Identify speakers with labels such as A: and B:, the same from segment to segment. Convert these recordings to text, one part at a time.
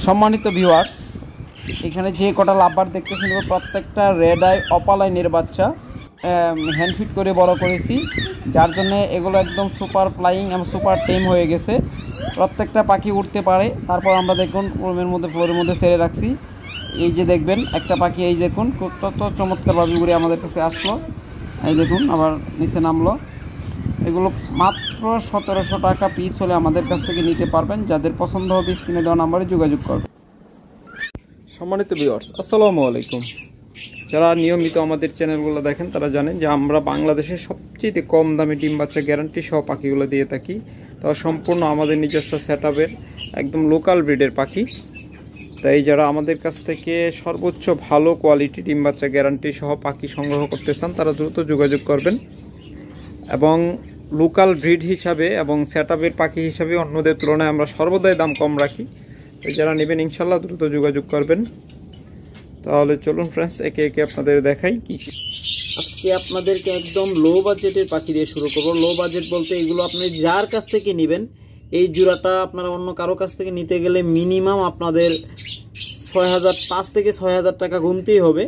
A: সম্মানিত ভিউয়ার্স, এখানে যে কটা লাভবার দেখতেছেন প্রত্যেকটা রেড আই অপাল আইনের বাচ্চা হ্যান্ডফিট করে বড় করেছি, যার জন্য এগুলো একদম সুপার ফ্লাইং এবং সুপার টেম হয়ে গেছে। প্রত্যেকটা পাখি উঠতে পারে। তারপর আমরা দেখুন ফ্লোরের মধ্যে ছেড়ে রাখছি। এই যে দেখবেন একটা পাখি, এই দেখুন কত চমৎকারভাবে উড়ে আমাদের কাছে আসলো। এই দেখুন আবার নিচে নামলো। এগুলো মাত্র 1700 টাকা পিস হলে আমাদের কাছ থেকে নিতে পারবেন। যাদের পছন্দ হবে স্ক্রিনে দেওয়া নাম্বারে যোগাযোগ করবেন। সম্মানিত ভিউয়ার্স, আসসালামু আলাইকুম। যারা নিয়মিত আমাদের চ্যানেলগুলো দেখেন তারা জানেন যে আমরা বাংলাদেশের সবচেয়ে কম দামে ডিম বাচ্চা গ্যারান্টি সহ পাখিগুলো দিয়ে থাকি। তো সম্পূর্ণ আমাদের নিজস্ব সেটআপের একদম লোকাল ব্রিডের পাখি। তাই যারা আমাদের কাছ থেকে সর্বোচ্চ ভালো কোয়ালিটি ডিম বাচ্চা গ্যারান্টি সহ পাখি সংগ্রহ করতে চান তারা দ্রুত যোগাযোগ করবেন। এবং লোকাল ব্রিড হিসাবে এবং সেটআপের পাখি হিসাবে অন্যদের তুলনায় আমরা সর্বদাই দাম কম রাখি। তো যারা নেবেন ইনশাল্লাহ দ্রুত যোগাযোগ করবেন। তাহলে চলুন ফ্রেন্ডস, একে একে আপনাদের দেখাই কি। আজকে আপনাদেরকে একদম লো বাজেটের পাখি দিয়ে শুরু করবো। লো বাজেট বলতে এগুলো আপনি যার কাছ থেকে নেবেন, এই জোড়াটা আপনারা অন্য কারো কাছ থেকে নিতে গেলে মিনিমাম আপনাদের 5 থেকে 6000 টাকা গুনতেই হবে,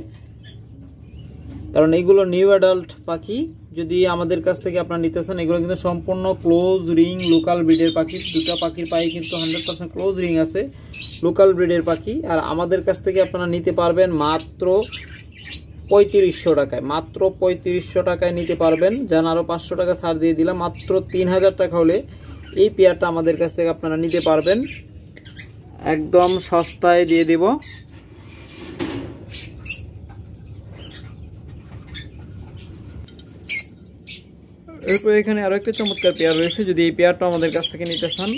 A: কারণ এইগুলো নিউ অ্যাডাল্ট পাখি। যদি আমাদের কাছ থেকে আপনারা নিতে চান, এগুলো কিন্তু সম্পূর্ণ ক্লোজ রিং লোকাল ব্রিডের পাখি। দুটা পাখির পায়ে কিন্তু 100% ক্লোজ রিং আছে, লোকাল ব্রিডের পাখি। আর আমাদের কাছ থেকে আপনারা নিতে পারবেন মাত্র 3500 টাকায়। মাত্র 3500 টাকায় নিতে পারবেন। যেন আরও 500 টাকা ছাড় দিয়ে দিলাম। মাত্র 3000 টাকা হলে এই পেয়ারটা আমাদের কাছ থেকে আপনারা নিতে পারবেন। একদম সস্তায় দিয়ে দেব। এরপর এখানে আরো একটা চমৎকার পেয়ার রয়েছে। যদি এই পেয়ারটা আমাদের কাছ থেকে নিতে চান,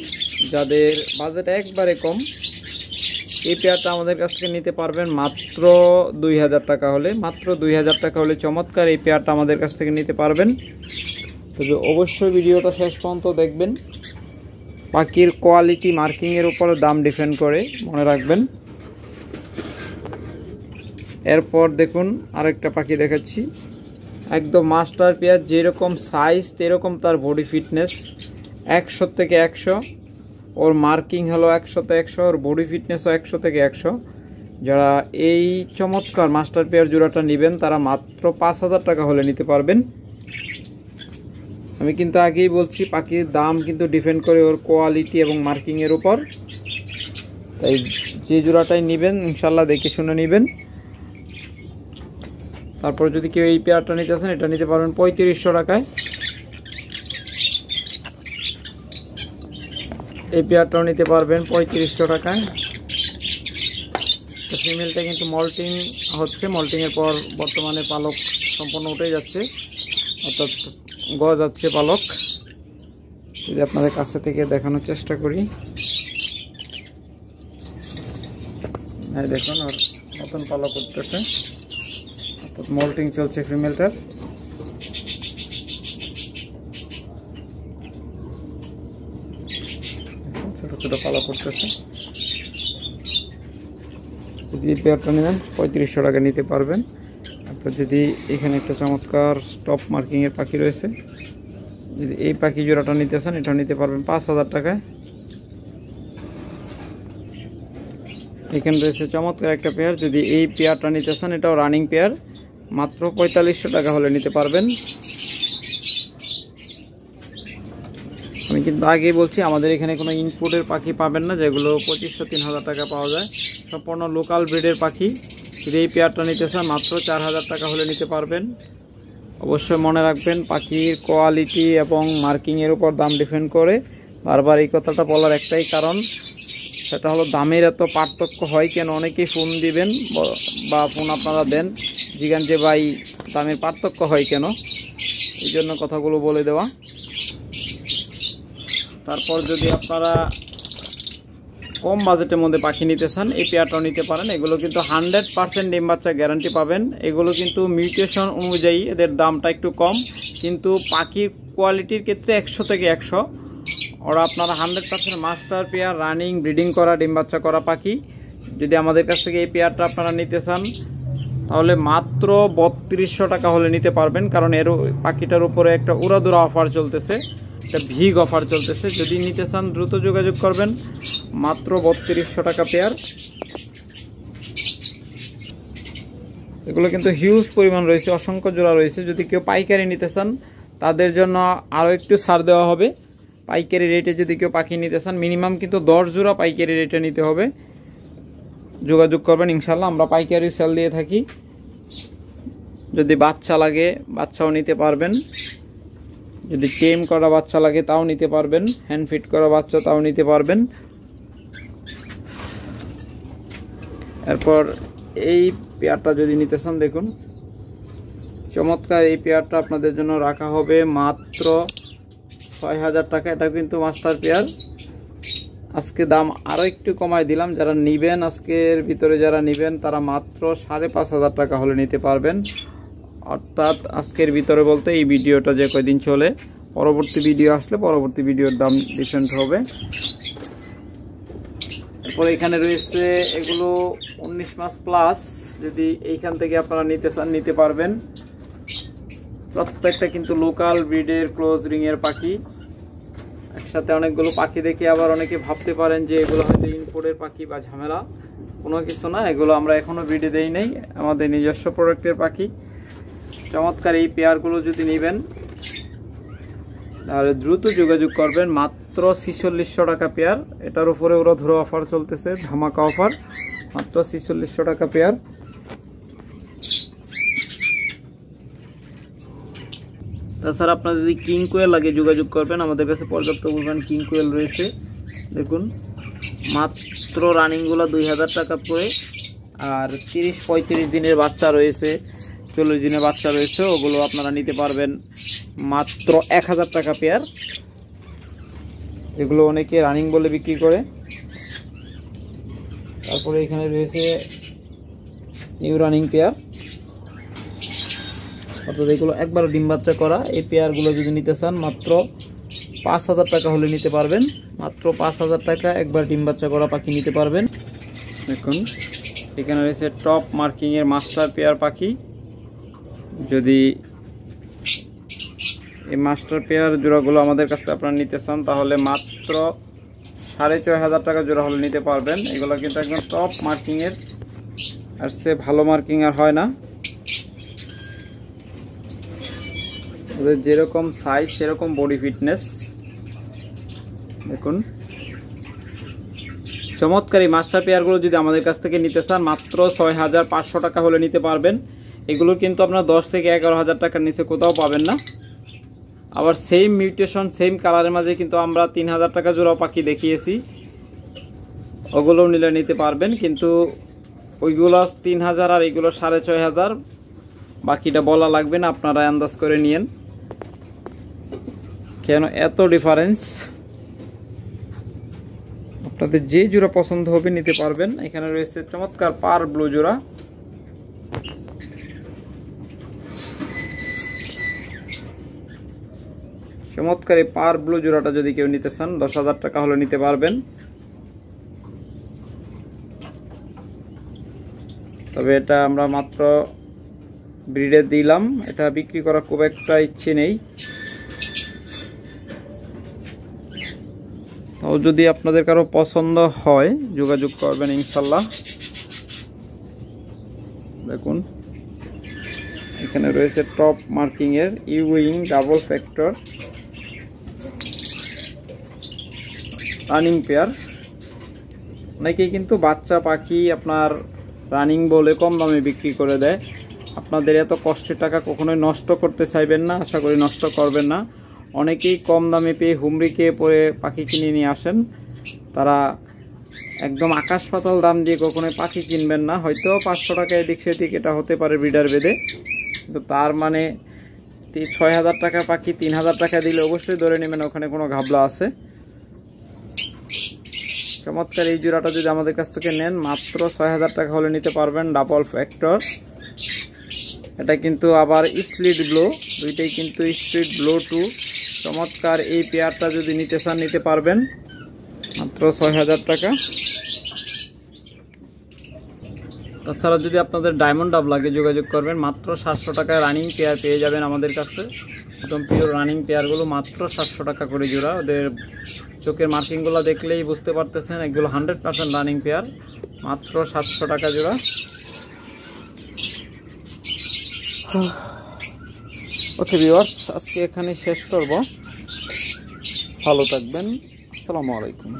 A: যাদের বাজেট একবারে কম, এই পেয়ারটা আমাদের কাছ থেকে নিতে পারবেন মাত্র 2000 টাকা হলে। মাত্র 2000 টাকা হলে চমৎকার এই পেয়ারটা আমাদের কাছ থেকে নিতে পারবেন। তবে অবশ্যই ভিডিওটা শেষ পর্যন্ত দেখবেন। পাখির কোয়ালিটি মার্কিংয়ের উপর দাম ডিপেন্ড করে, মনে রাখবেন। এরপর দেখুন আরেকটা পাখি দেখাচ্ছি, একদম মাস্টার পেয়ার। যেরকম সাইজ সেরকম তার বডি ফিটনেস 100 থেকে 100। ওর মার্কিং হলো 100 তে 100, ওর বডি ফিটনেসও 100 থেকে 100। যারা এই চমৎকার মাস্টার পেয়ার জোড়াটা নেবেন তারা মাত্র 5000 টাকা হলে নিতে পারবেন। আমি কিন্তু আগেই বলছি পাখির দাম কিন্তু ডিপেন্ড করে ওর কোয়ালিটি এবং মার্কিংয়ের উপর। তাই যে জোড়াটাই নেবেন ইনশাল্লাহ দেখে শুনে নেবেন। তারপর যদি কেউ এই পেয়ারটা নিতে চান, এটা নিতে পারবেন 3500 টাকায়। এই পেয়ারটাও নিতে পারবেন 3500 টাকায়। তো ফিমেলটা কিন্তু মল্টিং হচ্ছে। মল্টিংয়ের পর বর্তমানে পালক সম্পূর্ণ উঠে যাচ্ছে, অর্থাৎ যাচ্ছে পালক। যদি আপনাদের কাছে থেকে দেখানোর চেষ্টা করি, এই দেখুন আর নতুন পালক উঠতেছে, অর্থাৎ মল্টিং চলছে ফিমেলটার। ছোট ছোট পালক উঠতেছে। যদি এই পেয়ারটা নেবেন 3500 টাকা নিতে পারবেন। তারপর যদি এখানে একটা চমৎকার স্টপ মার্কিংয়ের পাখি রয়েছে, যদি এই পাখি জোড়াটা নিতে চান এটা নিতে পারবেন 5000 টাকায়। এখানে রয়েছে চমৎকার একটা পেয়ার। যদি এই পেয়ারটা নিতে চান, এটাও রানিং পেয়ার, মাত্র 4500 টাকা হলে নিতে পারবেন। আমি কিন্তু আগেই বলছি আমাদের এখানে কোনো ইনপুটের পাখি পাবেন না, যেগুলো 2500-3000 টাকা পাওয়া যায়। সম্পূর্ণ লোকাল ব্রিডের পাখি। যদি এই পেয়ারটা নিতে চান মাত্র 4000 টাকা হলে নিতে পারবেন। অবশ্যই মনে রাখবেন পাখির কোয়ালিটি এবং মার্কিংয়ের উপর দাম ডিপেন্ড করে। বারবার এই কথাটা বলার একটাই কারণ, সেটা হলো দামের এত পার্থক্য হয় কেন। অনেকেই ফোন দিবেন বা ফোন আপনারা দেন, জিজ্ঞান যে ভাই দামের পার্থক্য হয় কেন, এই জন্য কথাগুলো বলে দেওয়া। তারপর যদি আপনারা কম বাজেটের মধ্যে পাখি নিতে চান, এই পেয়ারটাও নিতে পারেন। এগুলো কিন্তু 100% ডিম বাচ্চা গ্যারান্টি পাবেন। এগুলো কিন্তু মিউটেশন অনুযায়ী এদের দামটা একটু কম, কিন্তু পাখির কোয়ালিটির ক্ষেত্রে 100 থেকে 100। ওরা আপনারা 100% মাস্টার পেয়ার, রানিং ব্রিডিং করা ডিম বাচ্চা করা পাখি। যদি আমাদের কাছ থেকে এই পেয়ারটা আপনারা নিতে চান তাহলে মাত্র 3200 টাকা হলে নিতে পারবেন, কারণ এর পাখিটার উপরে একটা উড়াদুরা অফার চলতেছে। একটা বিগ অফার চলতেছে, যদি নিতে চান দ্রুত যোগাযোগ করবেন। মাত্র 3200 টাকা পেয়ার। এগুলো কিন্তু হিউজ পরিমাণ রয়েছে, অসংখ্য জোড়া রয়েছে। যদি কেউ পাইকারি নিতে চান তাদের জন্য আরও একটু ছাড় দেওয়া হবে। পাইকারি রেটে যদি কেউ পাখি নিতে চান মিনিমাম কিন্তু 10 জোড়া পাইকারি রেটে নিতে হবে। যোগাযোগ করবেন, ইনশাল্লাহ আমরা পাইকারি সেল দিয়ে থাকি। যদি বাচ্চা লাগে বাচ্চাও নিতে পারবেন, যদি টেম করা বাচ্চা লাগে তাও নিতে পারবেন, হ্যান্ড ফিট করা বাচ্চা তাও নিতে পারবেন। এরপর এই পেয়ারটা যদি নিতে চান, দেখুন চমৎকার এই পেয়ারটা আপনাদের জন্য রাখা হবে মাত্র 6000 টাকা। এটা কিন্তু মাস্টার পেয়ার। আজকে দাম আরও একটু কমায় দিলাম, যারা নেবেন আজকের ভিতরে যারা নেবেন তারা মাত্র 5500 টাকা হলে নিতে পারবেন। অর্থাৎ আজকের ভিতরে বলতে এই ভিডিওটা যে কয়দিন চলে, পরবর্তী ভিডিও আসলে পরবর্তী ভিডিওর দাম ডিফারেন্ট হবে। এরপর এখানে রয়েছে এগুলো 19 মাস প্লাস, যদি এইখান থেকে আপনারা নিতে চান নিতে পারবেন। প্রত্যেকটা কিন্তু লোকাল ব্রিডের ক্লোজ রিংয়ের পাখি। একসাথে অনেকগুলো পাখি দেখে আবার অনেকে ভাবতে পারেন যে এগুলো হয়তো ইম্পোর্টের পাখি বা ঝামেলা, কোনো কিছু না। এগুলো আমরা এখনও ব্রিডে দেই নাই, আমাদের নিজস্ব প্রোডাক্টের পাখি। চমৎকার এই পেয়ারগুলো যদি নেবেন তাহলে দ্রুত যোগাযোগ করবেন। মাত্র 4600 টাকা পেয়ার। এটার উপরে ওরা ধরো অফার চলতেছে, ধামাকা অফার, মাত্র 4600 টাকা পেয়ার। তাছাড়া আপনার যদি কিং কোয়েল লাগে যোগাযোগ করবেন, আমাদের কাছে পর্যাপ্ত পরিমাণ কিং কোয়েল রয়েছে। দেখুন মাত্র রানিংগুলো 2000 টাকা করে, আর 30-35 দিনের বাচ্চা রয়েছে, 40 দিনের বাচ্চা রয়েছে, ওগুলো আপনারা নিতে পারবেন মাত্র 1000 টাকা পেয়ার। এগুলো অনেকে রানিং বলে বিক্রি করে। তারপরে এখানে রয়েছে নিউ রানিং পেয়ার, অর্থাৎ এগুলো একবার ডিম বাচ্চা করা। এই পেয়ারগুলো যদি নিতে চান মাত্র 5000 টাকা হলে নিতে পারবেন। মাত্র 5000 টাকা একবার ডিম বাচ্চা করা পাখি নিতে পারবেন। দেখুন এখানে রয়েছে টপ মার্কিংয়ের মাস্টার পেয়ার পাখি। যদি এই মাস্টার পেয়ার জোড়াগুলো আমাদের কাছে আপনারা নিতে চান তাহলে মাত্র 4500 টাকা জোড়া হলে নিতে পারবেন। এগুলো কিন্তু একদম টপ মার্কিংয়ের, আর সে ভালো মার্কিং আর হয় না। ওদের যেরকম সাইজ সেরকম বডি ফিটনেস। দেখুন চমৎকার এই মাস্টার পেয়ারগুলো যদি আমাদের কাছ থেকে নিতে চান মাত্র 6500 টাকা হলে নিতে পারবেন। এগুলো কিন্তু আপনার 10 থেকে 11000 টাকার নিচে কোথাও পাবেন না। আবার সেম মিউটেশন সেম কালারের মাঝে কিন্তু আমরা 3000 টাকা জোড়া পাখি দেখিয়েছি, ওগুলোও নিলে নিতে পারবেন। কিন্তু ওইগুলো 3000 আর এইগুলো 6500, বাকিটা বলা লাগবে না, আপনারা আন্দাজ করে নিয়েন কেন এত ডিফারেন্স। আপনাদের যে জোড়া পছন্দ হবে নিতে পারবেন। এখানে রয়েছে চমৎকার পার ব্লু জোড়া। চমৎকার এই পার ব্লু জোড়াটা যদি কেউ নিতে চান 10000 টাকা হলে নিতে পারবেন। তবে এটা আমরা মাত্র ব্রিডে দিলাম, এটা বিক্রি করার খুব একটা ইচ্ছে নেই। তো যদি আপনাদের কারো পছন্দ হয় যোগাযোগ করবেন ইনশাল্লাহ। দেখুন এখানে রয়েছে টপ মার্কিংয়ের ইউইং ডাবল ফ্যাক্টর রানিং পেয়ার। অনেকেই কিন্তু বাচ্চা পাখি আপনার রানিং বলে কম দামে বিক্রি করে দেয়। আপনাদের এত কষ্টের টাকা কখনোই নষ্ট করতে চাইবেন না, আশা করি নষ্ট করবেন না। অনেকেই কম দামে পেয়ে হুমড়িকে পরে পাখি কিনে নিয়ে আসেন, তারা একদম আকাশ পাতাল দাম দিয়ে কখনোই পাখি কিনবেন না। হয়তো 500 টাকা এদিক সেদিক এটা হতে পারে ব্রিডার বেদে, কিন্তু তার মানে 6000 টাকা পাখি 3000 টাকা দিলে অবশ্যই ধরে নেবেন ওখানে কোনো ঘাবলা আছে। চমৎকার এই জোড়াটা যদি আমাদের কাছ থেকে নেন মাত্র 6000 টাকা হলে নিতে পারবেন। ডাবল ফ্যাক্টর, এটা কিন্তু আবার স্প্লিট ব্লো, দুইটাই কিন্তু স্প্লিট ব্লো টু। চমৎকার এই পেয়ারটা যদি নিতে চান নিতে পারবেন মাত্র 6000 টাকা। তাছাড়া যদি আপনাদের ডায়মন্ড ডাব লাগে যোগাযোগ করবেন, মাত্র 700 টাকায় রানিং পেয়ার পেয়ে যাবেন আমাদের কাছে। একদম পিওর রানিং পেয়ারগুলো মাত্র 700 টাকা করে জোড়া। ওদের চোখের মার্কিংগুলো দেখলেই বুঝতে পারতেছেন এগুলো 100% রানিং পেয়ার, মাত্র 700 টাকা জোড়া। ওকে ভিউয়ার্স, আজকে এখানে শেষ করব। ভালো থাকবেন, আসসালামু আলাইকুম।